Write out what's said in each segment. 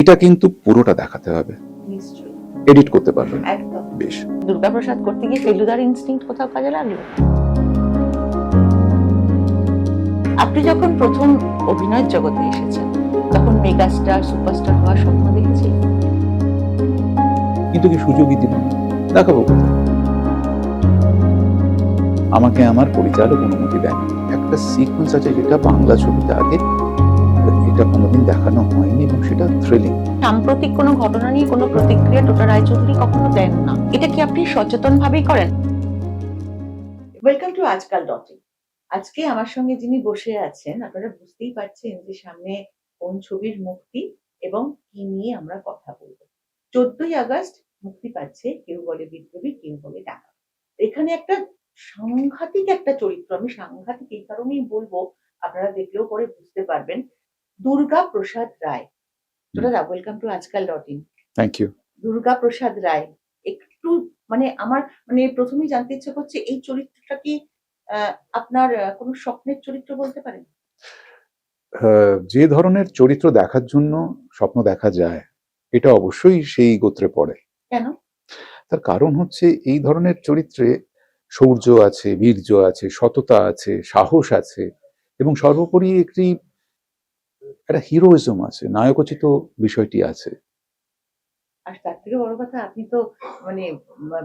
এটা কিন্তু পুরোটা দেখাতে হবে, নিশ্চয়ই এডিট করতে পারবেন একদম। বেশ। দুর্গাপ্রসাদ করতে গিয়ে ফেলুদার ইনস্টিংক্ট কোথাও কাজে লাগলো? আপনি যখন প্রথম অভিনয়ের জগতে এসেছেন তখন মেগাস্টার সুপারস্টার হওয়ার স্বপ্ন দেখেছিলেন? কিন্তু কি সুযোগই দিল না, দেখাবো কোথায়? আমাকে আমার পরিচালক অনুমতি দেন। একটা সিকোয়েন্স আছে যেটা বাংলা ছবিতে আগে এটা কোনোদিন দেখানো হয়নি এবং সেটা থ্রিলিং। সাম্প্রতিক কোনো ঘটনা নিয়ে কোনো প্রতিক্রিয়া টোটা রায়চৌধুরী কখনো দেন না, এটা কি আপনি সচেতন ভাবেই করেন? Welcome to Aajkaal dotting. আজকে আমার সঙ্গে যিনি বসে আছেন আপনারা বুঝতেই পারছেন যে সামনে কোন ছবির মুক্তি এবং কি নিয়ে আমরা কথা বলবো। 14ই আগস্ট মুক্তি পাচ্ছে কেউ বলে বিপ্লবী, কেউ বলে ডাকা। এখানে একটা সাংঘাতিক একটা চরিত্র, আমি সাংঘাতিক এই কারণেই বলবো, আপনারা দেখলেও পরে বুঝতে পারবেন। দুর্গা প্রসাদ রায়। ছোটদা, welcome to Aajkaal dot in. Thank you. Durga Prasad Ray, একটু আমার প্রথমেই জানতে ইচ্ছে করছে এই চরিত্রটা কি আপনার কোনো স্বপ্নের চরিত্র বলতে পারেন? যে ধরনের চরিত্র দেখার জন্য স্বপ্ন দেখা যায় এটা অবশ্যই সেই গোত্রে পড়ে। কেন? তার কারণ হচ্ছে এই ধরনের চরিত্রে শৌর্য আছে, বীর্য আছে, সততা আছে, সাহস আছে এবং সর্বোপরি একটা হিরোইজম আছে, নায়কোচিত বিষয়টি আছে। আর তার থেকে বড় কথা, আপনি তো মানে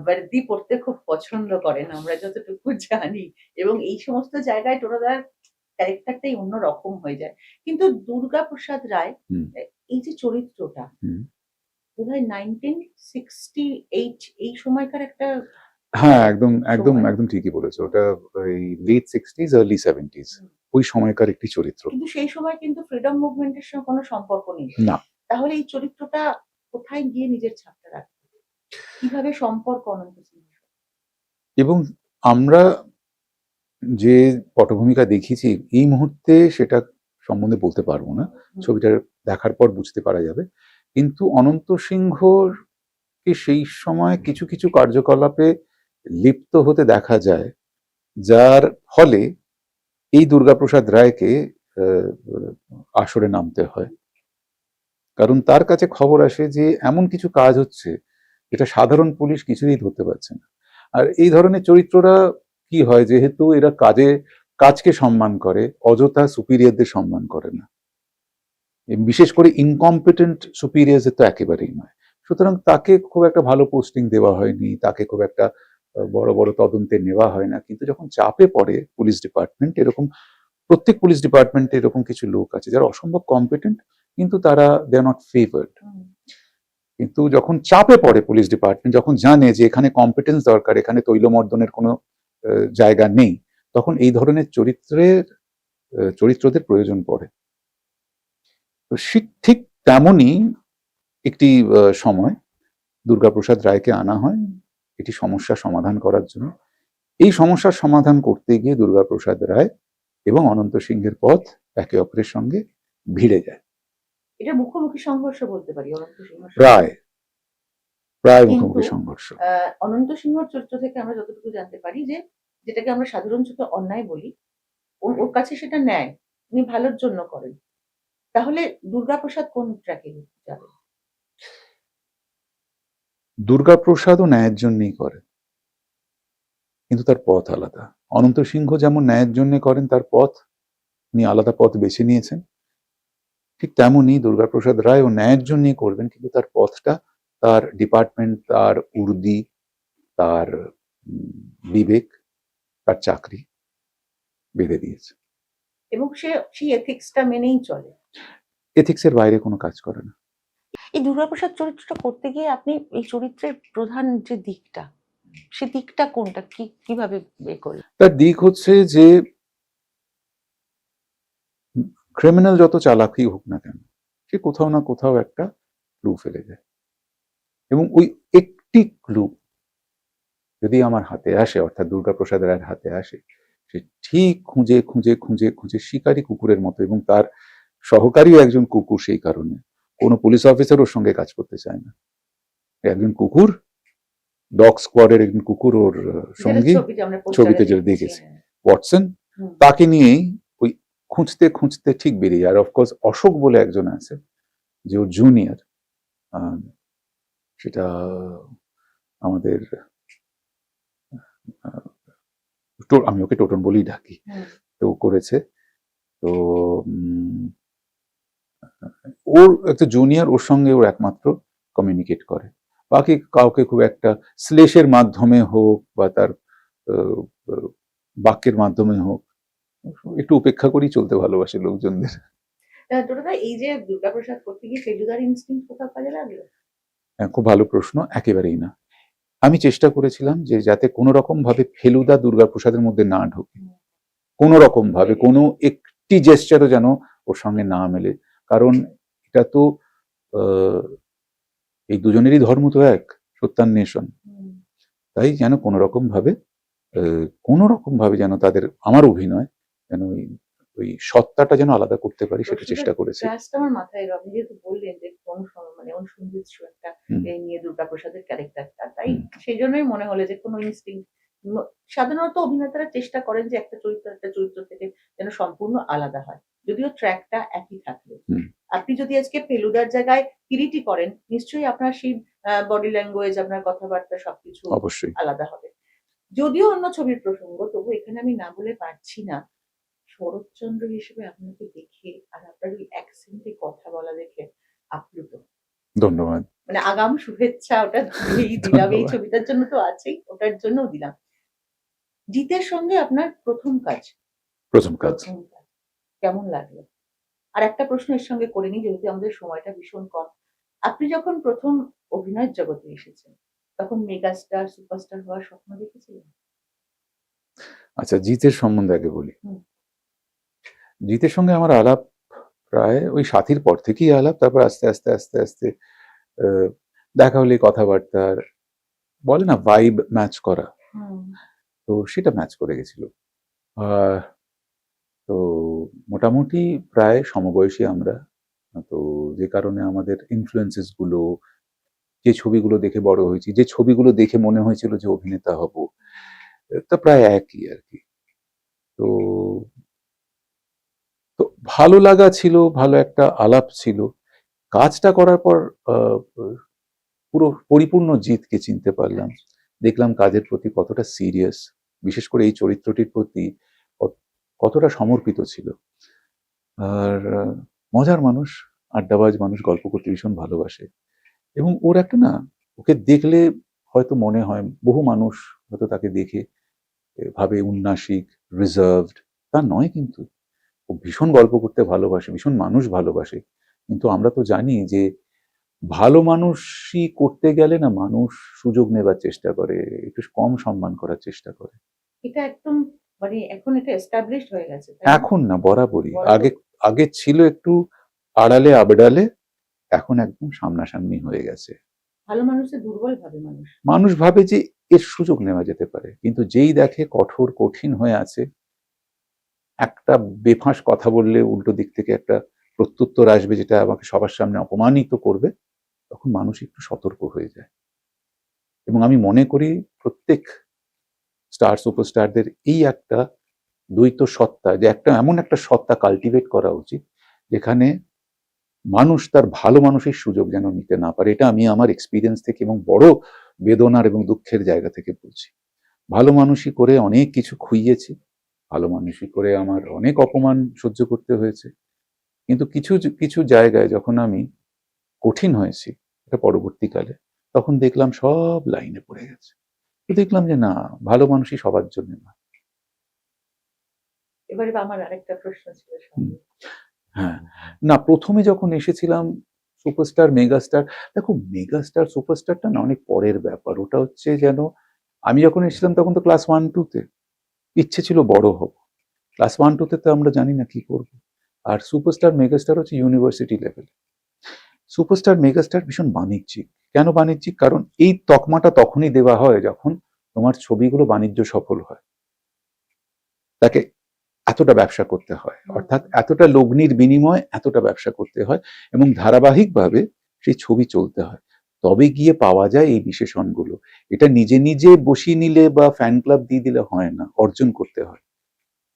বর্দি পড়তে খুব পছন্দ করেন আমরা যতটুকু জানি, এবং এই সমস্ত জায়গায় টোটাদার ক্যারেক্টারটাই অন্যরকম হয়ে যায়। কিন্তু দুর্গা প্রসাদ রায় এই যে চরিত্রটা বোধহয় 1968 এই সময়কার একটা হ্যাঁ, একদম একদম সময়। একদম ঠিকই বলেছো। ওটা ওই লেট 60s আর্লি 70s ওই সময়কার একটি চরিত্র। কিন্তু সেই সময় কিন্তু ফ্রিডম মুভমেন্টের সঙ্গে কোনো সম্পর্ক নেই। না, তাহলে এই চরিত্রটা কোথায় গিয়ে নিজের ছাপটা রাখবে? কিভাবে সম্পর্ক অনন্ত সিংহের সাথে? এবং আমরা যে পটভূমিকা দেখিয়েছি এই মুহূর্তে সেটা সম্বন্ধে বলতে পারবো না, ছবিটা দেখার পর বুঝতে পারা যাবে। কিন্তু অনন্ত সিংহকে সেই সময় কিছু কিছু কার্যকলাপে লিপ্ত হতে দেখা যায়, যার ফলে এই দুর্গাপ্রসাদ রায়কে আসরে নামতে হয়। কারণ তার কাছে খবর আসে যে এমন কিছু কাজ হচ্ছে যেটা সাধারণ পুলিশ কিছুতেই ধরতে পারছে না। আর এই ধরনের চরিত্ররা কি হয়, যেহেতু এরা কাজকে সম্মান করে, অযথা সুপিরিয়রদের সম্মান করে না, বিশেষ করে ইনকম্পিটেন্ট সুপিরিয়রদের তো একেবারেই নয়। সুতরাং তাকে খুব একটা ভালো পোস্টিং দেওয়া হয়নি, তাকে খুব একটা বড় বড় তদন্তে নেওয়া হয় না। কিন্তু যখন চাপে পড়ে পুলিশ ডিপার্টমেন্ট, এরকম প্রত্যেক পুলিশ ডিপার্টমেন্টে এরকম কিছু লোক আছে যারা অসম্ভব কম্পিটেন্ট, কিন্তু তারা দে আর নট ফেভার্ড। কিন্তু যখন চাপে পড়ে পুলিশ ডিপার্টমেন্ট, যখন জানে যে এখানে কম্পিটেন্স দরকার, এখানে তৈলমর্দনের কোনো জায়গা নেই, তখন এই ধরনের চরিত্রদের প্রয়োজন পড়ে। তো ঠিক তেমনই একটি সময় দুর্গাপ্রসাদ রায়কে আনা হয় এটি সমস্যা সমাধান করার জন্য। এই সমস্যার সমাধান করতে গিয়ে দুর্গাপ্রসাদ রায় এবং অনন্ত সিংহের পথ একে অপরের সঙ্গে ভিড়ে যায়। এটা মুখোমুখি সংঘর্ষ বলতে পারি অনন্ত সিংহ। প্রায় মুখোমুখি সংঘর্ষ। অনন্ত সিংহর চরিত্র থেকে আমরা যতটুকু জানতে পারি যে যেটাকে আমরা সাধারণ চোখে অন্যায় বলি, ওর কাছে সেটা ন্যায়, উনি ভালোর জন্য করেন। তাহলে দুর্গাপ্রসাদ কোন ট্র্যাকে যাবে? দুর্গাপ্রসাদও ন্যায়ের জন্যই করে, কিন্তু তার পথ আলাদা। অনন্ত সিংহ যেমন ন্যায়ের জন্য করেন, তার পথ উনি আলাদা পথ বেছে নিয়েছেন, ঠিক তেমনই দুর্গাপ্রসাদ রায়ও ন্যায়ের জন্যই করবেন, কিন্তু তার পথটা তার ডিপার্টমেন্ট, তার উর্দি, তার বিবেক, তার চাকরি বেঁধে দিয়েছে এবং সেই এথিক্সটা মেনেই চলে, এথিক্সের বাইরে কোনো কাজ করে না। এই দুর্গাপ্রসাদ চরিত্রটা করতে গিয়ে আপনি এই চরিত্রের প্রধান যে দিকটা, সে দিকটা কোনটা, কিভাবে করলেন? তার দিক হচ্ছে যে ক্রিমিনাল যত চালাকি হোক না কেন, সে কোথাও না কোথাও একটা ক্লু ফেলে যায়, এবং ওই একটি ক্লু যদি আমার হাতে আসে, অর্থাৎ দুর্গাপ্রসাদ রায়ের হাতে আসে, সে ঠিক খুঁজে খুঁজে খুঁজে খুঁজে শিকারী কুকুরের মতো, এবং তার সহকারীও একজন কুকুর, সেই কারণে কোনো পুলিশ অফিসার ওর সঙ্গে কাজ করতে চায় না। একজন কুকুর, ডগ স্কোয়াডের একজন কুকুর ওর সঙ্গী, ছবিতে যেটা দেখেছি ওয়াটসন, তাকে নিয়েই ওই খুঁজতে খুঁজতে ঠিক বেরিয়ে যায়। আর অফকোর্স অশোক বলে একজন আছে যে ওর জুনিয়র, সেটা আমাদের আমি ওকে টোটন বলেই ডাকি, তো করেছে। তো ওর একটা জুনিয়র, ওর সঙ্গে ওর একমাত্র কমিউনিকেট করে, বাকি কাউকে খুব একটা শ্লেষের মাধ্যমে হোক বা তার বাক্যের মাধ্যমে হোক, একটু উপেক্ষা করেই চলতে ভালোবাসে লোকজনদের। এই যে দুর্গাপ্রসাদ করতে গিয়ে ফেলুদার ইনস্টিংক্ট কোথাও কাজে লাগলো? খুব ভালো প্রশ্ন। একেবারেই না। আমি চেষ্টা করেছিলাম যে যাতে কোনো রকম ভাবে ফেলুদা দুর্গাপ্রসাদের মধ্যে না ঢোকে, কোনো রকম ভাবে কোনো একটি জেস্টারও যেন ওর সঙ্গে না মেলে। কারণ এটা তো এই দুজনেরই ধর্ম তো এক, সত্যান্বেষণ। তাই যেন কোনো রকম ভাবে যেন তাদের, আমার অভিনয় যেন ওই সত্তাটা যেন আলাদা করতে পারি, সেটা চেষ্টা করেছি। আমার মাথায় এলো, আপনি যেহেতু বললেন যে মানে অনুসন্ধিৎসু একটা নিয়ে দুর্গাপ্রসাদের ক্যারেক্টারটা, তাই সেই জন্যই মনে হলো যে কোনো ইনস্টিংক্ট। সাধারণত অভিনেতারা চেষ্টা করেন যে একটা চরিত্র থেকে যেন সম্পূর্ণ আলাদা হয়, যদিও ট্র্যাকটা একই থাকলে। আপনি যদি আজকে ফেলুদার জায়গায় কিরিটি করেন, নিশ্চয়ই আপনার সেই বডি ল্যাঙ্গুয়েজ, আপনার কথাবার্তা সবকিছু অবশ্যই আলাদা হবে। যদিও অন্য ছবির প্রসঙ্গ, তবু এখানে আমি না বলে পারছি না, শরৎচন্দ্র হিসেবে আপনাকে দেখে আর আপনার ওই অ্যাকসেন্টে কথা বলা দেখে আপ্লুত। ধন্যবাদ। মানে আগাম শুভেচ্ছা, ওটা দিলাম, এই ছবিটার জন্য তো আছেই, ওটার জন্য দিলাম। জিতের সঙ্গে আপনার প্রথম কাজ কেমন লাগলো? আর একটা প্রশ্ন এর সঙ্গে করে নিই, যেহেতু আমাদের সময়টা ভীষণ কম। আপনি যখন প্রথম অভিনয়ের জগতে এসেছেন, তখন মেগাস্টার, সুপারস্টার হওয়ার স্বপ্ন দেখেছিলেন? আচ্ছা, জিতের সম্বন্ধে আগে বলি। জিতের সঙ্গে আমার আলাপ প্রায় ওই সাথীর পর থেকেই আলাপ, তারপর আস্তে আস্তে আস্তে আস্তে দেখা হলে কথাবার্তার বলে না ভাইব ম্যাচ করা, তো সেটা ম্যাচ করে গেছিল। তো মোটামুটি প্রায় সমবয়সী আমরা, তো যে কারণে আমাদের ইনফ্লুয়েন্সেস গুলো, যে ছবিগুলো দেখে বড় হয়েছি, যে ছবিগুলো দেখে মনে হয়েছিল যে অভিনেতা হব, তা প্রায় একই আর কি। তো তো ভালো লাগা ছিল, ভালো একটা আলাপ ছিল। কাজটা করার পর পুরো পরিপূর্ণ জিতকে চিনতে পারলাম, দেখলাম কাজের প্রতি কতটা সিরিয়াস, বিশেষ করে এই চরিত্রটির প্রতি কতটা সমর্পিত ছিল। আর মজার মানুষ, আড্ডাবাজ মানুষ, গল্প করতে ভীষণ ভালোবাসে। এবং ওর একটা না, ওকে দেখলে হয়তো মনে হয়, বহু মানুষ হয়তো তাকে দেখে ভাবে উন্নাসিক, রিজার্ভড, তা নয়। কিন্তু ও ভীষণ গল্প করতে ভালোবাসে, ভীষণ মানুষ ভালোবাসে। কিন্তু আমরা তো জানি যে ভালো মানুষই করতে গেলে না, মানুষ সুযোগ নেবার চেষ্টা করে, একটু কম সম্মান করার চেষ্টা করে। এটা একদম মানে এখন এটা এস্টাবলিশড হয়ে গেছে। এখন না, বরাবরই। আগে ছিল একটু আড়ালে আবডালে, এখন একদম সামনাসামনি হয়ে গেছে। ভালো মানুষের দুর্বল ভাবে মানুষ ভাবে যে এর সুযোগ নেওয়া যেতে পারে, কিন্তু যেই দেখে কঠোর কঠিন হয়ে আছে, একটা বেফাঁস কথা বললে উল্টো দিক থেকে একটা প্রত্যুত্তর আসবে যেটা আমাকে সবার সামনে অপমানিত করবে, তখন মানুষ একটু সতর্ক হয়ে যায়। এবং আমি মনে করি প্রত্যেক স্টার সুপারস্টারদের এই একটা দ্বৈত সত্তা, যে একটা এমন একটা সত্তা কাল্টিভেট করা উচিত যেখানে মানুষ তার ভালো মানুষের সুযোগ যেন নিতে না পারে। এটা আমি আমার এক্সপিরিয়েন্স থেকে এবং বড় বেদনার এবং দুঃখের জায়গা থেকে বলছি। ভালো মানুষই করে অনেক কিছু খুইয়েছি, ভালো মানুষই করে আমার অনেক অপমান সহ্য করতে হয়েছে, কিন্তু কিছু কিছু জায়গায় যখন আমি কঠিন হয়েছি, এটা পরবর্তীকালে, তখন দেখলাম সব লাইনে পড়ে গেছে। তো দেখলাম যে না, ভালো মানুষই সবার জন্য না। এবারে আমার আরেকটা প্রশ্ন ছিল। হ্যাঁ, না, প্রথমে যখন এসেছিলাম সুপারস্টার মেগাস্টার, দেখো মেগাস্টার সুপারস্টারটা না অনেক পরের ব্যাপার। ওটা হচ্ছে যেন, আমি যখন এসেছিলাম তখন তো ক্লাস 1-2-তে, ইচ্ছে ছিল বড় হব। ক্লাস 1-2-তে তো আমরা জানি না কি করব। আর সুপারস্টার মেগাস্টার হচ্ছে ইউনিভার্সিটি লেভেল। সুপারস্টার মেগাস্টার ভীষণ বাণিজ্যিক। কেন বাণিজ্যিক? কারণ এই তকমাটা তখনই দেওয়া হয় যখন তোমার ছবিগুলো বাণিজ্য সফল হয়, তাকে এতটা ব্যবসা করতে হয়, অর্থাৎ এতটা লগ্নির বিনিময়ে এতটা ব্যবসা করতে হয় এবং ধারাবাহিকভাবে সেই ছবি চলতে হয়, তবে গিয়ে পাওয়া যায় এই বিশেষণগুলো। এটা নিজে নিজে বসিয়ে নিলে বা ফ্যান ক্লাব দিয়ে দিলে হয় না, অর্জন করতে হয়।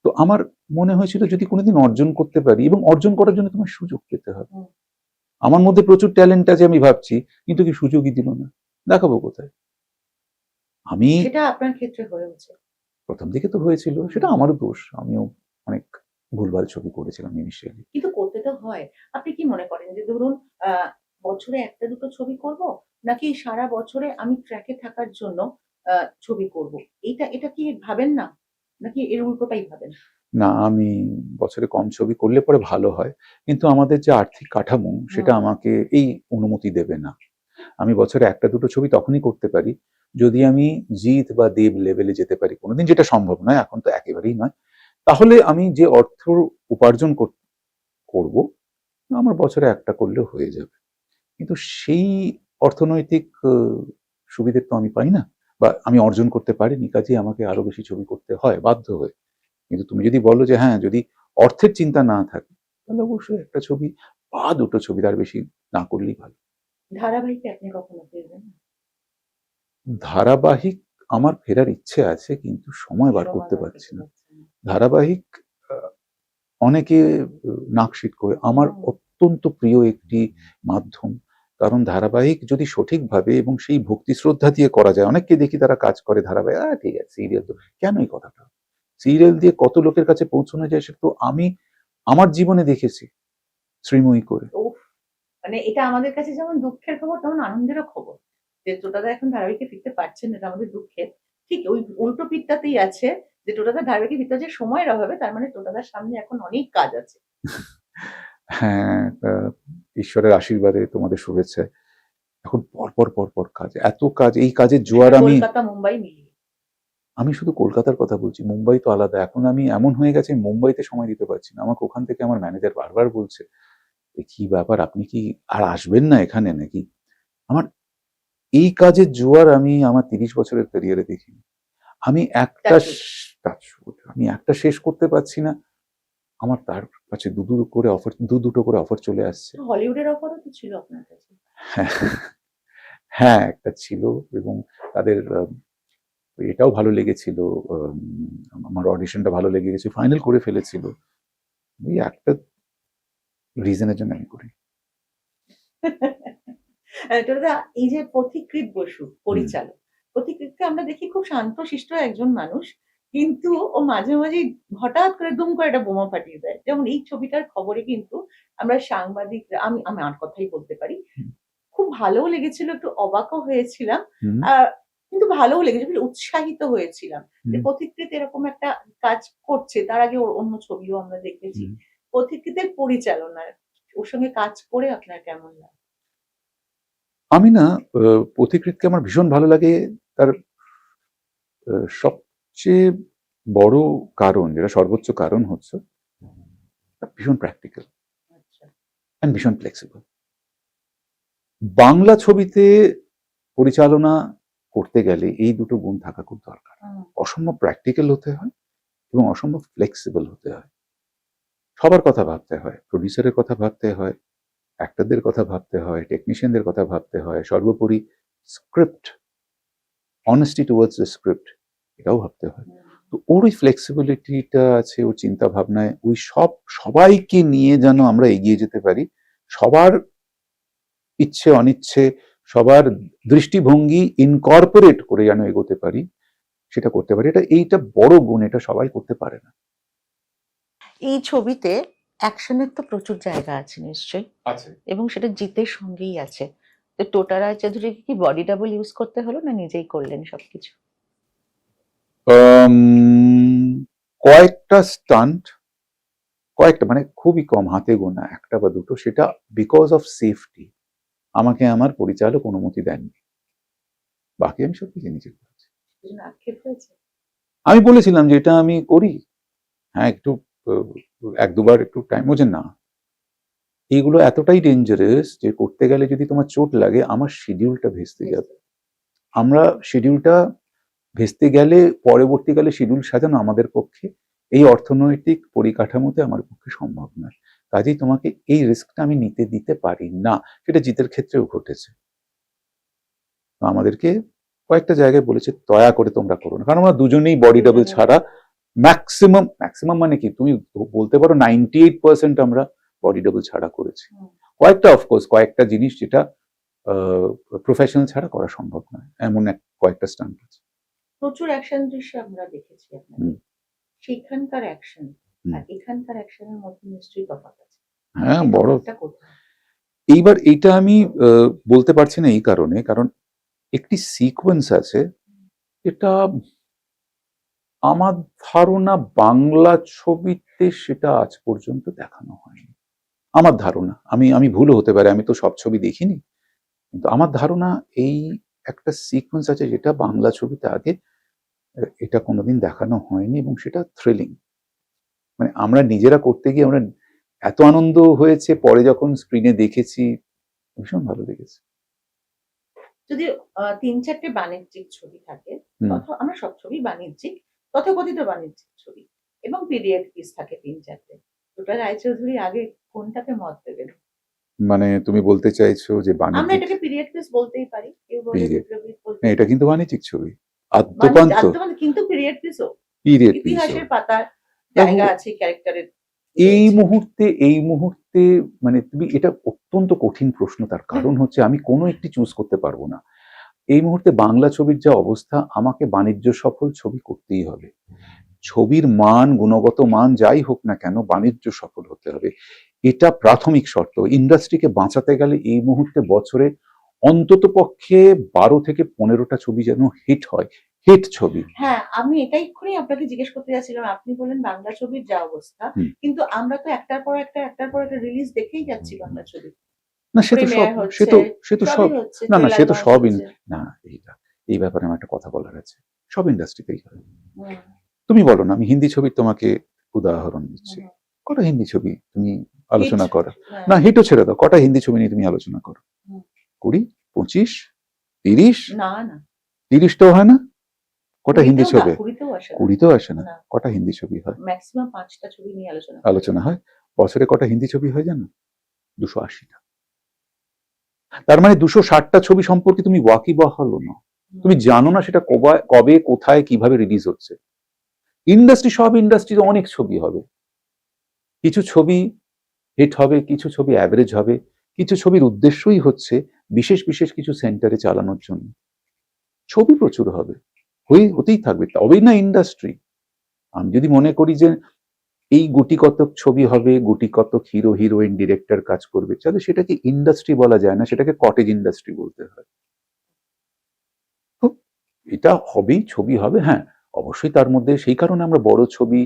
তো আমার মনে হয়েছিল যদি কোনোদিন অর্জন করতে পারি, এবং অর্জন করার জন্য তোমার সুযোগ পেতে হবে। আমার মধ্যে প্রচুর ট্যালেন্ট আছে আমি ভাবছি, কিন্তু কি সুযোগই দিল না, দেখাবো কোথায়? আমি সেটা আপনার ক্ষেত্রে হয়েছে। প্রথম দিকে তো হয়েছিল, সেটা আমারও দোষ, আমিও অনেক ভুলভাল ছবি করেছিলাম ইনিশিয়ালি। কিন্তু করতে তো হয়। আপনি কি মনে করেন যে ধরুন বছরে ১টা ২টো ছবি করব, নাকি সারা বছরে আমি ট্র্যাকে থাকার জন্য ছবি করব? এটা কি ভাবেন না? নাকি এর উল্টোটাই ভাবেন? না, আমি বছরে কম ছবি করলে পরে ভালো হয়, কিন্তু আমাদের যে আর্থিক কাঠামো সেটা আমাকে এই অনুমতি দেবে না। আমি বছরে ১টা ২টো ছবি তখনই করতে পারি যদি আমি জিৎ বা দেব লেভেলে যেতে পারি কোনোদিন, যেটা সম্ভব নয়, এখন তো একেবারেই নয়। তাহলে আমি যে অর্থ উপার্জন করব, আমার বছরে একটা করলেও হয়ে যাবে। কিন্তু সেই অর্থনৈতিক সুবিধে তো আমি পাই না, বা আমি অর্জন করতে পারিনি, কাজেই আমাকে আরো বেশি ছবি করতে হয় বাধ্য হয়ে। কিন্তু তুমি যদি বলো যে হ্যাঁ, যদি অর্থের চিন্তা না থাকে, তাহলে অবশ্যই একটা ছবি বা দুটো ছবি, তার বেশি না করলেই ভালো। ধারাবাহিকে আপনি কখনো ফিরবেন না? ধারাবাহিক আমার ফেরার ইচ্ছে আছে, কিন্তু সময় বার করতে পারছি না। ধারাবাহিক অনেকে নাকশিট করে, আমার অত্যন্ত প্রিয় একটি মাধ্যম। কারণ ধারাবাহিক যদি সঠিকভাবে এবং সেই ভক্তি শ্রদ্ধা দিয়ে করা যায়, অনেককে দেখি তারা কাজ করে ধারাবাহিক, ঠিক আছে সিরিয়াল তো, কেন এই কথাটা? সিরিয়াল দিয়ে কত লোকের কাছে পৌঁছানো যায় সে তো আমি আমার জীবনে দেখেছি, শ্রীময়ী করে। উফ! মানে এটা আমাদের কাছে যেমন দুঃখের খবর তেমন আনন্দেরও খবর। যে টোটাদা এখন ধারাবাহিকে ফিরতে পারছেন না, এটা আমাদের দুঃখের। ঠিক ওই উল্টো পিঠটাতেই আছে যে টোটাদা ধারাবাহিকে ফিরতে হচ্ছে সময়ের অভাবে, তার মানে টোটাদার সামনে এখন অনেক কাজ আছে। হ্যাঁ, ঈশ্বরের আশীর্বাদে, তোমাদের শুভেচ্ছায় এখন পর পর কাজ, এত কাজ, এই কাজের জোয়ার আমি কলকাতা, মুম্বাই মিলিয়ে। আমি শুধু কলকাতার কথা বলছি, মুম্বাই তো আলাদা। এখন আমি এমন হয়ে গেছে, মুম্বাইতে সময় দিতে পারছি না। আমাকে ওখান থেকে আমার ম্যানেজার বারবার বলছে, কি ব্যাপার, আপনি কি আর আসবেন না এখানে নাকি? আমার এই কাজের জোয়ার আমি আমার 30 বছরের ক্যারিয়ারে দেখিনি। আমি একটা আমি একটা শেষ করতে পারছি না, আমার তার কাছে দুটো করে অফার চলে আসছে। হলিউডের অফারও তো ছিল আপনার কাছে। হ্যাঁ, হ্যাঁ, একটা ছিল, এবং তাদের এটাও ভালো লেগেছিল, আমার অডিশনটা ভালো লেগে গেছে, ফাইনাল করে ফেলেছিল। ওই একটা রিজনের জন্য আমি করি। টোটাদা এই যে পথিকৃৎ বসু পরিচালক, পথিকৃৎকে আমরা দেখি খুব শান্তশিষ্ট একজন মানুষ। কিন্তু ও মাঝে মাঝেই হঠাৎ করে দুম করে একটা বোমা ফাটিয়ে দেয়। যেমন এই ছবিটার খবরে কিন্তু আমরা সাংবাদিকরা, আমি আমার কথাই বলতে পারি। খুব ভালোও লেগেছিল, একটু অবাকও হয়েছিলাম। আ কিন্তু ভালোও লেগেছিল, বেশ উৎসাহিত হয়েছিলাম। যে পথিকৃৎ এরকম একটা কাজ করছে। তার আগে ওর অন্য ছবিও আমরা দেখেছি। পথিকৃতের পরিচালনায় ওর সঙ্গে কাজ করে আপনার কেমন লাগে? আমি না, পথিকৃৎকে আমার ভীষণ ভালো লাগে। তার সবচেয়ে বড় কারণ, যেটা সর্বোচ্চ কারণ হচ্ছে ভীষণ প্র্যাকটিক্যাল আচ্ছা। এন্ড ভীষণ ফ্লেক্সিবল। বাংলা ছবিতে পরিচালনা করতে গেলে এই দুটো গুণ থাকা খুব দরকার। অসম্ভব প্র্যাকটিক্যাল হতে হয় এবং অসম্ভব ফ্লেক্সিবল হতে হয়। সবার কথা ভাবতে হয়, প্রডিউসারের কথা ভাবতে হয়, অ্যাক্টরদের কথা ভাবতে হয়, টেকনিশিয়ানদের কথা ভাবতে হয়, সর্বোপরি script, honesty towards the script, এটাও ভাবতে হয়। তো ওর ওই ফ্লেক্সিবিলিটিটা আছে ওর চিন্তা ভাবনায়, ওই সবাইকে নিয়ে যেন আমরা এগিয়ে যেতে পারি, সবার ইচ্ছে অনিচ্ছে, সবার দৃষ্টিভঙ্গি ইনকর্পোরেট করে যেন এগোতে পারি, সেটা করতে পারি। এইটা বড় গুণ, এটা সবাই করতে পারে না। এই ছবিতে অ্যাকশনের তো প্রচুর জায়গা আছে নিশ্চয়ই, আছে, এবং সেটা জিতের সঙ্গেই আছে। তো টোটা রায়চৌধুরীকে কি বডি ডাবল ইউজ করতে হলো, না নিজেই করলেন সবকিছু? কয়েকটা স্টান্ট, কয়েকটা মানে খুবই কম, হাতে গোনা একটা বা দুটো, সেটা বিকজ অফ সেফটি আমাকে আমার পরিচালক অনুমতি দেননি। বাকি আমি সব কিছু নিজে করেছি। আক্ষেপ হয়েছে? আমি বলেছিলাম যে এটা আমি করি, হ্যাঁ একটু এক দুবার একটু টাইম, বোঝে না এইগুলো এতটাই ডেঞ্জারাস যে করতে গেলে যদি তোমার চোট লাগে, আমার শিডিউলটা ভেস্তে যাবে। আমরা শিডিউলটা ভেস্তে গেলে পরবর্তীকালে শিডিউল সাজানো আমাদের পক্ষে এই অর্থনৈতিক পরিকাঠামোতে আমার পক্ষে সম্ভব নয়। কাজেই তোমাকে এই রিস্কটা আমি নিতে দিতে পারি না। সেটা জিতের ক্ষেত্রেও ঘটেছে। আমাদেরকে কয়েকটা জায়গায় বলেছে দয়া করে তোমরা করো না, কারণ আমরা দুজনেই বডি ডাবল ছাড়া ম্যাক্সিমাম মানে কি তুমি বলতে পারো 98% আমরা বডি ডাবল ছাড়া করেছি। কয়েকটা অফকোর্স কয়েকটা জিনিস যেটা প্রফেশনাল ছাড়া করা সম্ভব নয়, এমন কয়েকটা স্টান্ট আছে। প্রচুর অ্যাকশন দৃশ্য আমরা দেখেছি আপনাকে। হুম। সেখানকার অ্যাকশন হুম। আর এখানকার অ্যাকশনের মধ্যে নিশ্চয়ই তফাৎ আছে। হ্যাঁ, এই বড়। তফাৎটা কোথায়? এইবার এটা আমি বলতে পারছি না এই কারণে, কারণ একটি সিকোয়েন্স আছে, এটা আমার ধারণা বাংলা ছবিতে সেটা আজ পর্যন্ত দেখানো হয়নি। আমার ধারণা, আমি ভুলও হতে পারে, আমি তো সব ছবি দেখিনি, কিন্তু আমার ধারণা এই একটা সিকোয়েন্স আছে যেটা বাংলা ছবিতে আগে এটা কোনোদিন দেখানো হয়নি, এবং সেটা থ্রিলিং। মানে আমরা নিজেরা করতে গিয়ে আমরা এত আনন্দ হয়েছে, পরে যখন স্ক্রিনে দেখেছি ভীষণ ভালো লেগেছে। যদি ৩-৪টে বাণিজ্যিক ছবি থাকে, হুম। আমরা সব ছবি বাণিজ্যিক, তথাকথিত বাণিজ্যিক ছবি এবং পিরিয়ড পিস থাকে ৩-৪টে। টোটা রায়চৌধুরী আগে কোনটাকে মত দেবেন? মানে তুমি বলতে চাইছো যে আমরা বাণিজ্যিক এটাকে পিরিয়ড পিস বলতেই পারি। কেউ বলে পিরিয়ড, বিপ্লবী বলতে এটা পারি। কিন্তু বাণিজ্যিক ছবি আদ্যপান্ত, আদ্যপান্ত কিন্তু পিরিয়ড পিসও। পিরিয়ড পিসও। ইতিহাসের পাতার দেখো, জায়গা আছে ক্যারেক্টারের। এই মুহূর্তে মানে তুমি এটা অত্যন্ত কঠিন প্রশ্ন, তার কারণ হচ্ছে আমি কোনো একটি চুজ করতে পারবো না। এই মুহূর্তে বাংলা ছবির যা অবস্থা, আমাকে বাণিজ্য সফল ছবি করতেই হবে। ছবির মান, গুণগত মান যাই হোক না কেন, বাণিজ্য সফল হতে হবে, এটা প্রাথমিক শর্ত। ইন্ডাস্ট্রিকে বাঁচাতে গেলে এই মুহূর্তে বছরে অন্তত পক্ষে 12 থেকে 15টা ছবি যেন হিট হয়, হিট ছবি। হ্যাঁ, আমি এটাই এক্ষুনি আপনাকে জিজ্ঞেস করতে যাচ্ছিলাম। আপনি বললেন বাংলা ছবির যা অবস্থা, হুম। কিন্তু আমরা তো একটার পর একটা রিলিজ দেখেই যাচ্ছি বাংলা ছবি। না সে তো সব, প্রিমিয়ার সে হচ্ছে, তো সে তো সব, সবই হচ্ছে, না না সে ট্রেলার তো লঞ্চ সব হচ্ছে। না, এই ব্যাপারে আমার একটা কথা বলার আছে। সব ইন্ডাস্ট্রিতেই হয়। হুম, তুমি বলো না, আমি হিন্দি ছবির তোমাকে উদাহরণ দিচ্ছি। হুম, কটা হিন্দি ছবি তুমি আলোচনা হিট, করো? হ্যাঁ, না হিটও ছেড়ে দাও, কটা হিন্দি ছবি নিয়ে তুমি আলোচনা করো? হুম। 20, 25, 30? না, না। 30টাও হয় না? কটা হিন্দি 20তেও না, ছবি? 20তেও আসে না। 20তেও আসে না। না, কটা হিন্দি ছবি হয়? ম্যাক্সিমাম 5টা ছবি নিয়ে আলোচনা করা আলোচনা যায়। হয়। বছরে কটা হিন্দি ছবি হয় জানো? 280টা। তার মানে 260টা ছবি সম্পর্কে তুমি ওয়াকিবহালও না। তুমি জানো না সেটা কবে, কোথায়, কিভাবে রিলিজ হচ্ছে। সব ইন্ডাস্ট্রিতে অনেক ছবি হবে। কিছু ছবি হিট হবে, কিছু ছবি অ্যাভারেজ হবে, কিছু ছবির উদ্দেশ্যই হচ্ছে বিশেষ বিশেষ কিছু সেন্টারে চালানোর জন্য। ছবি প্রচুর হবে, হতেই থাকবে, তবেই না ইন্ডাস্ট্রি। আমি যদি মনে করি যে এই গুটি কতক ছবি হবে, গুটি কতক হিরো হিরোইন ডিরেক্টর কাজ করবে, তাহলে সেটাকে ইন্ডাস্ট্রি বলা যায় না, সেটাকে কটেজ ইন্ডাস্ট্রি বলতে হয়। তো এটা হবেই, ছবি হবে, হ্যাঁ অবশ্যই। তার মধ্যে সেই কারণে আমরা বড় ছবি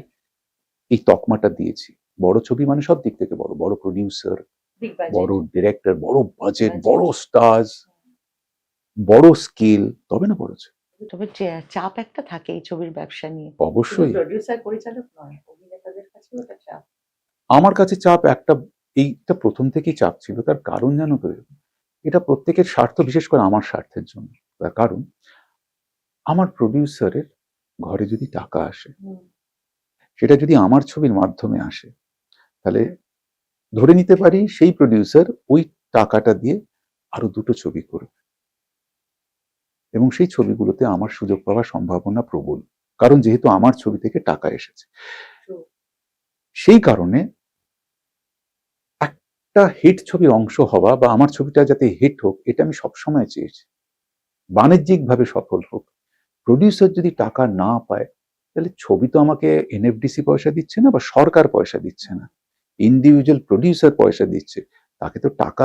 এই তকমাটা দিয়েছি। বড় ছবি মানে সব দিক থেকে বড়, বড় প্রডিউসার, বিগ বাজেট। বড় ডিরেক্টর, বড় বাজেট, বড় স্টার্স, বড় স্কেল, তবে না বড় ছবি। তবে চাপ একটা থাকে এই ছবির ব্যবসা নিয়ে। অবশ্যই প্রোডিউসার পরিচালক নয়, অভিনেতাদের কাছেও একটা চাপ। আমার কাছে চাপ একটা, এইটা প্রথম থেকেই চাপ ছিল। তার কারণ জানো তো, এটা প্রত্যেকের স্বার্থ, বিশেষ করে আমার স্বার্থের জন্য। তার কারণ আমার প্রডিউসারের ঘরে যদি টাকা আসে, সেটা যদি আমার ছবির মাধ্যমে আসে, তাহলে ধরে নিতে পারি সেই প্রডিউসার ওই টাকাটা দিয়ে আরো 2টো ছবি করবে, এবং সেই ছবিগুলোতে আমার সুযোগ পাওয়ার সম্ভাবনা প্রবল, কারণ যেহেতু আমার ছবি থেকে টাকা এসেছে। সেই কারণে একটা হিট ছবির অংশ হওয়া বা আমার ছবিটা যাতে হিট হোক, এটা আমি সবসময় চেয়েছি, বাণিজ্যিকভাবে সফল হোক। প্রডিউসার যদি টাকা না পায়, তাহলে ছবি তো আমাকে এনএফডিসি পয়সা দিচ্ছে না বা সরকার পয়সা দিচ্ছে না, ইন্ডিভিজুয়াল প্রডিউসার পয়সা দিচ্ছে। তাকে তো টাকা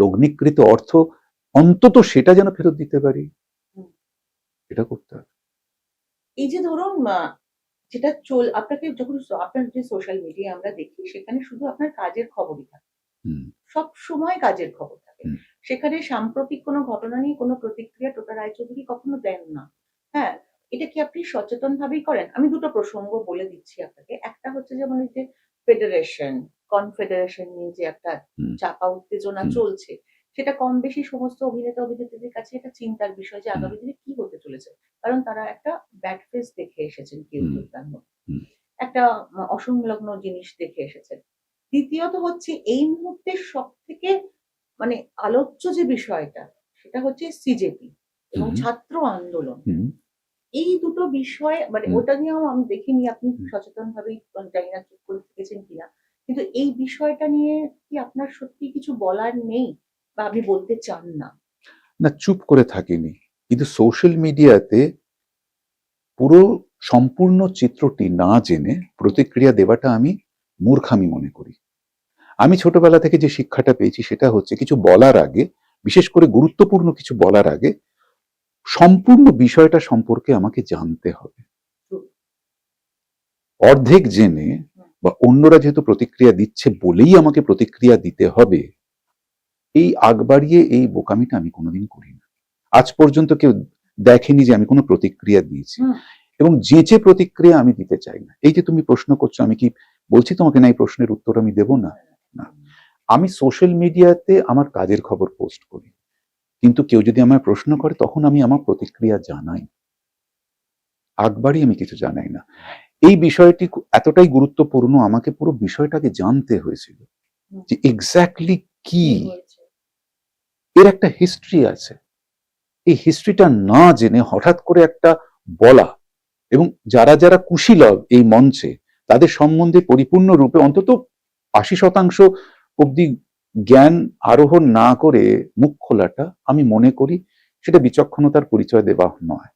লগ্নিকৃত অর্থ অন্তত সেটা যেন ফেরত দিতে পারি, এটা করতে হবে। এই যে ধরুন যেটা আপনাকে যখন আপনার যে সোশ্যাল মিডিয়া আমরা দেখি, সেখানে শুধু আপনার কাজের খবরই থাকে, সব সময় কাজের খবর থাকে। সেখানে সাম্প্রতিক কোনো ঘটনা নিয়ে কোনো প্রতিক্রিয়া টোটা রায়চৌধুরী কখনো দেন না। হ্যাঁ, এটা কি আপনি সচেতন ভাবেই করেন? আমি দুটো প্রসঙ্গ বলে দিচ্ছি আপনাকে। একটা হচ্ছে যেমন এই যে ফেডারেশন, কনফেডারেশন নিয়ে যে একটা চাপা উত্তেজনা চলছে, সেটা কম বেশি সমস্ত অভিনেতা অভিনেত্রীদের কাছে এটা চিন্তার বিষয় যে আগামী দিনে কি হতে চলেছে। কারণ তারা একটা ব্যাড ফেস দেখে এসেছেন কেউ কেউ তার মধ্যে। একটা অসংলগ্ন জিনিস দেখে এসেছেন। দ্বিতীয়ত হচ্ছে এই মুহূর্তে সবথেকে মানে আলোচ্য যে বিষয়টা, সেটা হচ্ছে সিজেপি এবং ছাত্র আন্দোলন। এই দুটো বিষয় মানে ওটা নিয়েও আমি দেখিনি আপনি সচেতন ভাবেই, জানি না চুপ করে থেকেছেন কিনা। কিন্তু এই বিষয়টা নিয়ে কি আপনার সত্যি কিছু বলার নেই বা আপনি বলতে চান না? না, চুপ করে থাকিনি, কিন্তু সোশ্যাল মিডিয়াতে পুরো সম্পূর্ণ চিত্রটি না জেনে প্রতিক্রিয়া দেওয়াটা আমি মূর্খামি মনে করি। আমি ছোটবেলা থেকে যে শিক্ষাটা পেয়েছি সেটা হচ্ছে কিছু বলার আগে, বিশেষ করে গুরুত্বপূর্ণ কিছু বলার আগে সম্পূর্ণ বিষয়টা সম্পর্কে আমাকে জানতে হবে। অর্ধেক জেনে বা অন্যরা যেহেতু প্রতিক্রিয়া দিচ্ছে বলেই আমাকে প্রতিক্রিয়া দিতে হবে, এই আগ বাড়িয়ে এই বোকামিটা আমি কোনোদিন করি না। আজ পর্যন্ত কেউ দেখেনি যে আমি কোনো প্রতিক্রিয়া দিয়েছি, এবং যেচে প্রতিক্রিয়া আমি দিতে চাই না। এই যে তুমি প্রশ্ন করছো, আমি কি বলছি তোমাকে না এই প্রশ্নের উত্তর আমি দেব না? না, আমি সোশ্যাল মিডিয়াতে আমার কাজের খবর পোস্ট করি, কিন্তু কেউ যদি আমায় প্রশ্ন করে তখন আমি আমার প্রতিক্রিয়া জানাই, আগবাড়ি আমি কিছু জানাই না। এই বিষয়টি এতটাই গুরুত্বপূর্ণ, আমাকে পুরো বিষয়টাকে জানতে হয়েছিল যে এক্স্যাক্টলি কি এর একটা হিস্ট্রি আছে। এই হিস্ট্রিটা না জেনে হঠাৎ করে একটা বলা, এবং যারা যারা কুশীলব এই মঞ্চে তাদের সম্বন্ধে পরিপূর্ণরূপে অন্তত 80% অব্দি জ্ঞান আরোহণ না করে মুখ খোলাটা, আমি মনে করি সেটা বিচক্ষণতার পরিচয় দেওয়া নয়।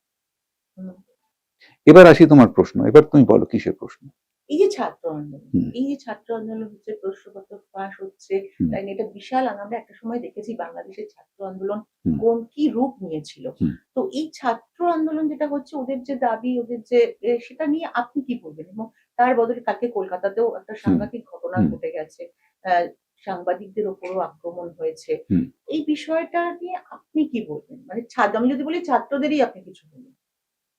এবার আসি তোমার প্রশ্ন, এবার তুমি বলো কিসের প্রশ্ন? এই যে ছাত্র আন্দোলন, এই যে ছাত্র আন্দোলন হচ্ছে, প্রশ্নপত্র ফাঁস হচ্ছে, তাই এটা বিশাল আমরা একটা সময় দেখেছি বাংলাদেশের ছাত্র আন্দোলন কোন কি রূপ নিয়েছিল। তো এই ছাত্র আন্দোলন যেটা হচ্ছে, ওদের যে দাবি, ওদের যে সেটা নিয়ে আপনি কি বলবেন? এবং তার বদলে কালকে কলকাতাতেও একটা সাংঘাতিক ঘটনা ঘটে গেছে, সাংবাদিকদের ওপরও আক্রমণ হয়েছে। এই বিষয়টা নিয়ে আপনি কি বলবেন? মানে আমি যদি বলি ছাত্রদেরই আপনি কিছু বলুন।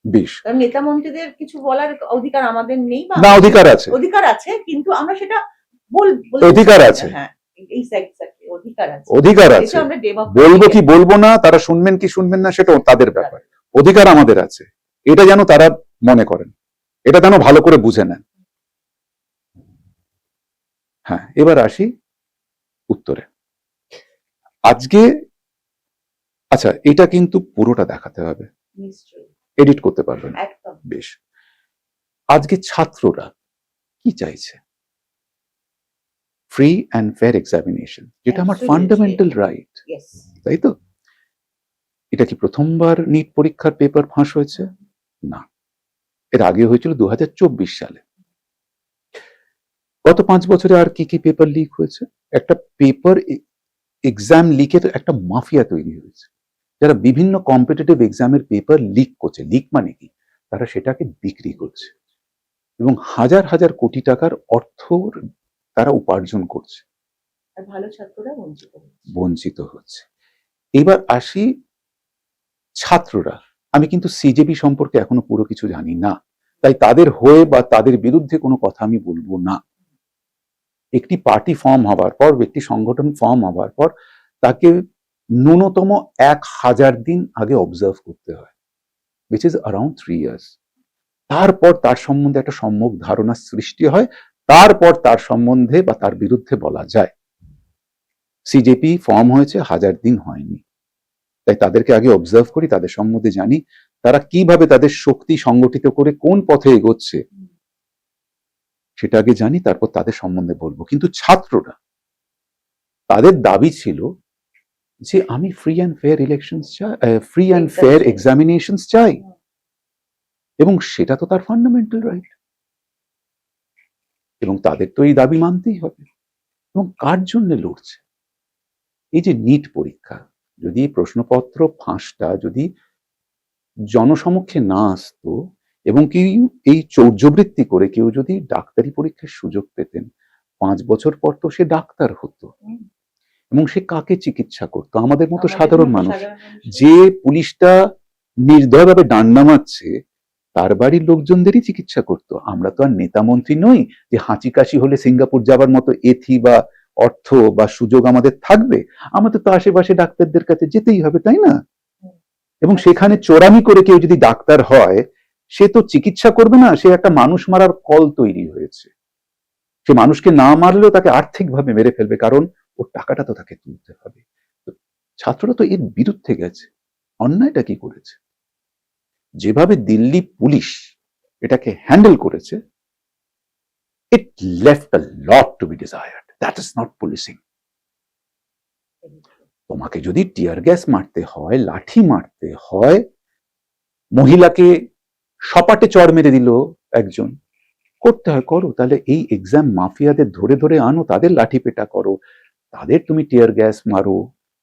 বেশ, কারণ নেতা মন্ত্রীদের কিছু বলার অধিকার আমাদের নেই, বা না অধিকার আছে, অধিকার আছে, কিন্তু আমরা সেটা অধিকার আছে, হ্যাঁ এক্স্যাক্টলি অধিকার আছে, অধিকার আছে। বলবো কি বলবো না, তারা শুনবেন কি শুনবেন না সেটা তাদের ব্যাপার। অধিকার আমাদের আছে, এটা যেন তারা মনে করেন, এটা যেন ভালো করে বুঝে নেন। হ্যাঁ, এবার আসি উত্তরে। আজকে আচ্ছা, এটা কিন্তু পুরোটা দেখাতে হবে, এডিট করতে পারবেন। বেশ, আজকে ছাত্ররা কি চাইছে? ফ্রি অ্যান্ড ফেয়ার এক্সামিনেশন, যেটা আমার ফান্ডামেন্টাল রাইট, তাই তো? এটা কি প্রথমবার নিট পরীক্ষার পেপার ফাঁস হয়েছে? না, এর আগে হয়েছিল 2024 সালে। গত 5 বছরে আর কি কি পেপার লিক হয়েছে? একটা পেপার এক্সাম লিকের একটা মাফিয়া তৈরি হয়েছে, যারা বিভিন্ন কম্পিটিটিভ এক্সামের পেপার লিক করছে। লিক মানে কি? তারা সেটাকে বিক্রি করছে এবং হাজার হাজার কোটি টাকার অর্থ তারা উপার্জন করছে, আর ভালো ছাত্ররা বঞ্চিত হচ্ছে। এবার আসি ছাত্ররা। আমি কিন্তু সিজেপি সম্পর্কে এখনো পুরো কিছু জানি না, তাই তাদের হয়ে বা তাদের বিরুদ্ধে কোনো কথা আমি বলবো না। একটি পার্টি ফর্ম হবার পর, একটি সংগঠন ফর্ম হবার পর তাকে ন্যূনতম 1000 দিন আগে অবজার্ভ করতে হয়, which is around 3 years। তারপর তার সম্বন্ধে একটা সম্যক ধারণা সৃষ্টি হয়, তারপর তার সম্বন্ধে বা তার বিরুদ্ধে বলা যায়। সিজেপি ফর্ম হয়েছে, 1000 দিন হয়নি, তাই তাদেরকে আগে অবজার্ভ করি, তাদের সম্বন্ধে জানি, তারা কিভাবে তাদের শক্তি সংগঠিত করে কোন পথে এগোচ্ছে সেটা আগে জানি, তারপর তাদের সম্বন্ধে বলবো। কিন্তু ছাত্ররা, তাদের দাবি ছিল যে আমি ফ্রি অ্যান্ড ফেয়ার ইলেকশনস চাই, ফ্রি অ্যান্ড ফেয়ার এক্সামিনেশনস চাই, এবং সেটা তো তার ফান্ডামেন্টাল রাইট, এবং তাদের তো এই দাবি মানতেই হবে। এবং কার জন্য লড়ছে? এই যে নিট পরীক্ষা, যদি প্রশ্নপত্র ফাঁসটা যদি জনসমক্ষে না আসতো, এবং কেউ এই চৌর্যবৃত্তি করে কেউ যদি ডাক্তারি পরীক্ষার সুযোগ পেতেন, 5 বছর পর তো সে ডাক্তার হতো, এবং সে কাকে চিকিৎসা করতো? আমাদের মতো সাধারণ মানুষ। যে পুলিশটা নির্দয়ভাবে ডান্ডা মারছে তার বাড়ির লোকজনদেরই চিকিৎসা করতো। আমরা তো আর নেতা মন্ত্রী নই যে হাঁচি কাশি হলে সিঙ্গাপুর যাবার মতো এথি বা অর্থ বা সুযোগ আমাদের থাকবে। আমাদের তো আশেপাশে ডাক্তারদের কাছে যেতেই হবে, তাই না? এবং সেখানে চোরামি করে কেউ যদি ডাক্তার হয়, সে তো চিকিৎসা করবে না, সে একটা মানুষ মারার কল তৈরি হয়েছে। সে মানুষকে না মারলেও তাকে আর্থিকভাবে মেরে ফেলবে, কারণ ওর টাকাটা তো তাকে তুলতে হবে। ছাত্ররা তো এর বিরুদ্ধে গেছে। অন্যায়টা কি করেছে? যেভাবে দিল্লি পুলিশ এটাকে হ্যান্ডেল করেছে, It left a lot to be desired. That is not policing. তোমাকে যদি টিয়ার গ্যাস মারতে হয়, লাঠি মারতে হয়, মহিলাকে সপাটে চড় মেরে দিল একজন, করতে হয় করো। তাহলে এই এক্সাম মাফিয়াদের ধরে ধরে আনো, তাদের লাঠি পেটা করো, তাদের তুমি টিয়ার গ্যাস মারো,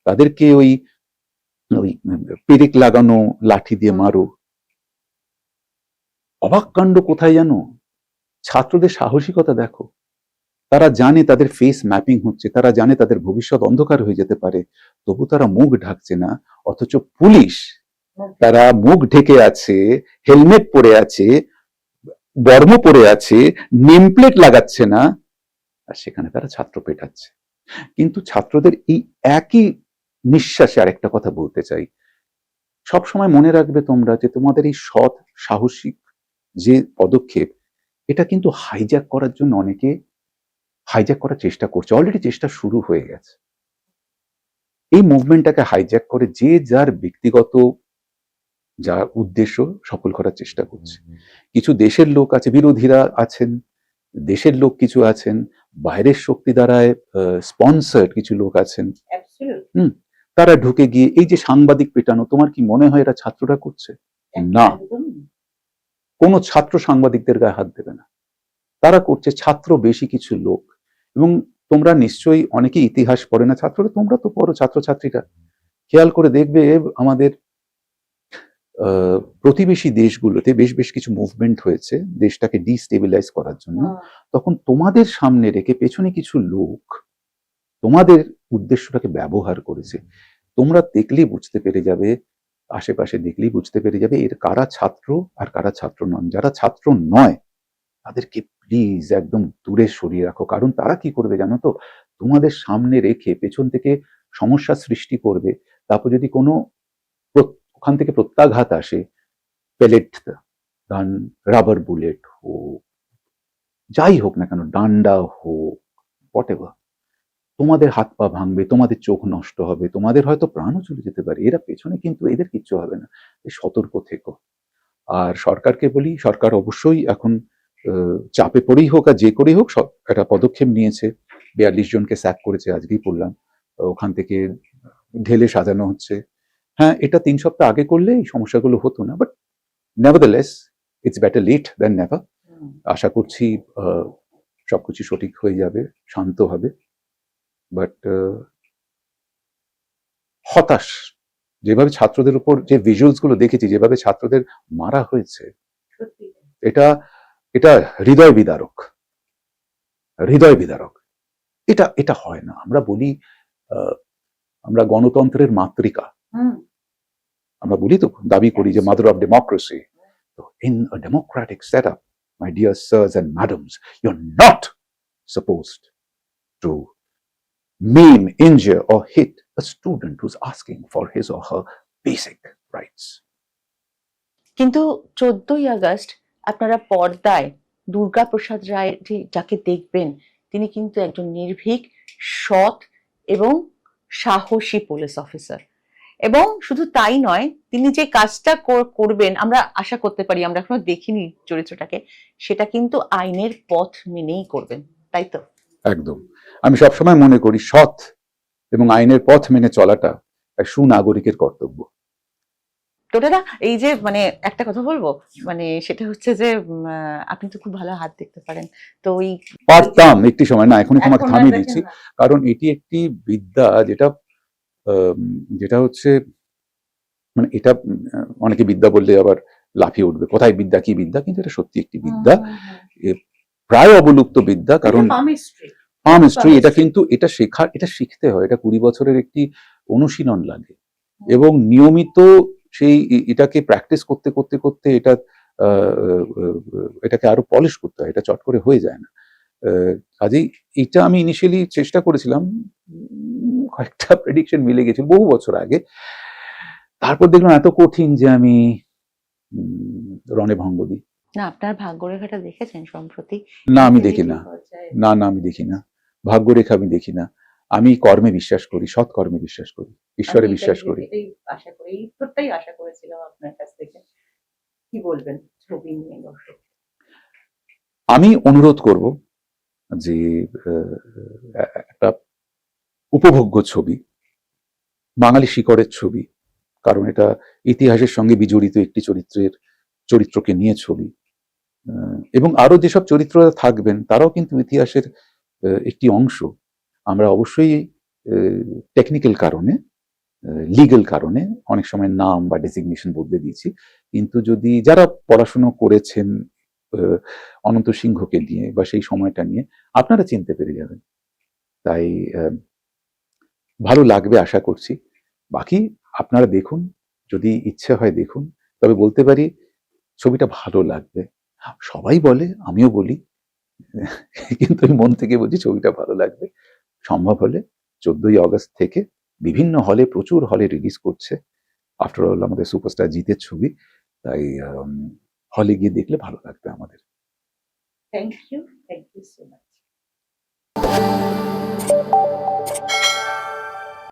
তাদেরকে ওই ওই পেরেক লাগানো লাঠি দিয়ে মারো। অবাক কাণ্ড কোথায় জানো? ছাত্রদের সাহসিকতা দেখো। তারা জানে তাদের ফেস ম্যাপিং হচ্ছে, তারা জানে তাদের ভবিষ্যৎ অন্ধকার হয়ে যেতে পারে, তবু তারা মুখ ঢাকছে না। অথচ পুলিশ, তারা মুখ ঢেকে আছে, হেলমেট পরে আছে, বর্ম পরে আছে, নেম প্লেট লাগাচ্ছে না, আর সেখানে তারা ছাত্র পেটাচ্ছে। কিন্তু ছাত্রদের এই একই নিঃশ্বাসে আরেকটা কথা বলতে চাই, সব সময় মনে রাখবে তোমরা যে তোমাদের এই সৎ সাহসিক যে পদক্ষেপ, এটা কিন্তু হাইজ্যাক করার জন্য অনেকে হাইজ্যাক করার চেষ্টা করছে, অলরেডি চেষ্টা শুরু হয়ে গেছে। এই মুভমেন্টটাকে হাইজ্যাক করে যে যার ব্যক্তিগত যা উদ্দেশ্য সফল করার চেষ্টা করছে। কিছু দেশের লোক আছে, বিরোধীরা আছেন, দেশের লোক কিছু আছেন, বাইরের শক্তি দ্বারায় স্পন্সার্ড কিছু লোক আছেন। তারা ঢুকে গিয়ে এই যে সাংবাদিক পেটানো, তোমার কি মনে হয় এটা ছাত্ররা করছে? না, কোন ছাত্র সাংবাদিকদের গায়ে হাত দেবে না। তারা করছে ছাত্র বেশি কিছু লোক। এবং তোমরা নিশ্চয়ই অনেকে ইতিহাস পড়ে না, ছাত্ররা তোমরা তো পড়ো, ছাত্রছাত্রীরা খেয়াল করে দেখবে আমাদের প্রতিবেশী দেশগুলোতে বেশ বেশ কিছু মুভমেন্ট হয়েছে দেশটাকে ডিস্টেবিলাইজ করার জন্য। তখন তোমাদের সামনে রেখে পেছনে কিছু লোক তোমাদের উদ্দেশ্যটাকে ব্যবহার করেছে। তোমরা দেখলেই বুঝতে পেরে যাবে, আশেপাশে দেখলেই বুঝতে পেরে যাবে এর কারা ছাত্র আর কারা ছাত্র নন। যারা ছাত্র নয় তাদেরকে প্লিজ একদম দূরে সরিয়ে রাখো। কারণ তারা কি করবে জানো তো? তোমাদের সামনে রেখে পেছন থেকে সমস্যা সৃষ্টি করবে। তারপর যদি কোনো ওখান থেকে প্রত্যাঘাত আসে, পেলেট গান, রাবার বুলেট হোক, যাই হোক না কেন, ডান্ডা হোক, হোয়াটএভার, তোমাদের হাত পা ভাঙবে, তোমাদের চোখ নষ্ট হবে, তোমাদের হয়তো প্রাণও চলে যেতে পারে। এরা পেছনে কিন্তু এদের কিচ্ছু হবে না। সতর্ক থেকো। আর সরকারকে বলি, সরকার অবশ্যই এখন চাপে পড়েই হোক আর যে করেই হোক একটা পদক্ষেপ নিয়েছে। 42 জনকে স্যাক করেছে, আজকেই পড়লাম। ওখান থেকে ঢেলে সাজানো হচ্ছে। হ্যাঁ, এটা 3 সপ্তাহ আগে করলে এই সমস্যাগুলো হতো না, but nevertheless it's better late than never. আশা করছি সবকিছু সঠিক হয়ে যাবে, শান্ত হবে। বাট হতাশ, যেভাবে ছাত্রদের উপর যে ভিজুয়ালস গুলো দেখেছি, যেভাবে ছাত্রদের মারা হয়েছে, এটা এটা হৃদয় বিদারক, হৃদয় বিদারক। এটা এটা হয় না। আমরা বলি আমরা গণতন্ত্রের মাতৃকা, আমরা বলি তো, দাবি করি যে মাদার অফ ডেমোক্রেসি। তো in a democratic setup, my dear sirs and madams, you are not supposed to maim, injure or hit a student who's asking for his or her basic rights. কিন্তু 14ই August আপনারা পর্দায় দুর্গা প্রসাদ রায় যাকে দেখবেন, তিনি কিন্তু একজন নির্ভীক, সৎ এবং সাহসী পুলিশ অফিসার। এবং শুধু তাই নয়, তিনি যে কাজটা করবেন আমরা আশা করতে পারি, আমরা এখনো দেখিনি চরিত্রটাকে, সেটা কিন্তু আইনের পথ মেনেই করবেন, তাই তো? একদম। আমি সবসময় মনে করি সৎ এবং আইনের পথ মেনে চলাটা এক সুনাগরিকের কর্তব্য। টোটালা এই যে মানে একটা কথা বলবো, মানে সেটা হচ্ছে যে আপনি তো খুব ভালো হাত দেখতে পারেন, তো ওই পারতাম একটি সময়, না এখনই তোমাকে থামিয়ে দিচ্ছি। কারণ এটি একটি বিদ্যা যেটা যেটা হচ্ছে, মানে এটা অনেকে বিদ্যা বললে আবার লাফিয়ে উঠবে, কোথায় বিদ্যা, কি বিদ্যা, কিন্তু এটা সত্যি একটি বিদ্যা, প্রায় অবলুপ্ত বিদ্যা। কারণ পামিস্ট্রি, এটা কিন্তু এটা শেখার, এটা শিখতে হয়, এটা 20 বছরের একটি অনুশীলন লাগে এবং নিয়মিত সেই এটাকে প্র্যাকটিস করতে করতে করতে এটা এটাকে আরো পলিশ করতে হয়, এটা চট করে হয়ে যায় না। কাজেই এটা আমি ইনিশিয়ালি চেষ্টা করেছিলাম, কয়েকটা প্রেডিকশন মিলে গেছিল বহু বছর আগে। তারপর দেখলাম এত কঠিন যে আমি রণে ভঙ্গ দিই। না, আপনার ভাগ্যরেখাটা দেখেছেন সম্প্রতি? না, আমি দেখি না। না না, আমি দেখি না ভাগ্যরেখা, আমি দেখি না। আমি কর্মে বিশ্বাস করি, সৎ কর্মে বিশ্বাস করি, ঈশ্বরে বিশ্বাস করি। এটাই আশা করি, এই উত্তরটাই আশা করেছিলাম আপনার কাছ থেকে। কি বলবেন ছবি নিয়ে দর্শক? আমি অনুরোধ করব যে একটা উপভোগ্য ছবি, বাঙালি শিকড়ের ছবি, কারণ এটা ইতিহাসের সঙ্গে বিজড়িত একটি চরিত্রকে নিয়ে ছবি। এবং আরো যেসব চরিত্ররা থাকবেন তারাও কিন্তু ইতিহাসের একটি অংশ। আমরা অবশ্যই টেকনিক্যাল কারণে, লিগ্যাল কারণে অনেক সময় নাম বা ডেসিগনেশন বদলে দিয়েছি, কিন্তু যদি যারা পড়াশুনো করেছেন অনন্ত সিংহকে নিয়ে বা সেই সময়টা নিয়ে, আপনারা চিনতে পেরে যাবেন। তাই ভালো লাগবে আশা করছি। বাকি আপনারা দেখুন, যদি ইচ্ছে হয় দেখুন। তবে বলতে পারি ছবিটা ভালো লাগবে। সবাই বলে, আমিও বলি, কিন্তু আমি মন থেকে বলছি ছবিটা ভালো লাগবে। সম্ভব হলে 14ই অগস্ট থেকে বিভিন্ন হলে, প্রচুর হলে রিলিজ করছে। আফটার অল আমাদের সুপারস্টার জিতের ছবি, তাই হলে গিয়ে দেখলে ভালো লাগবে আমাদের। Thank you so much.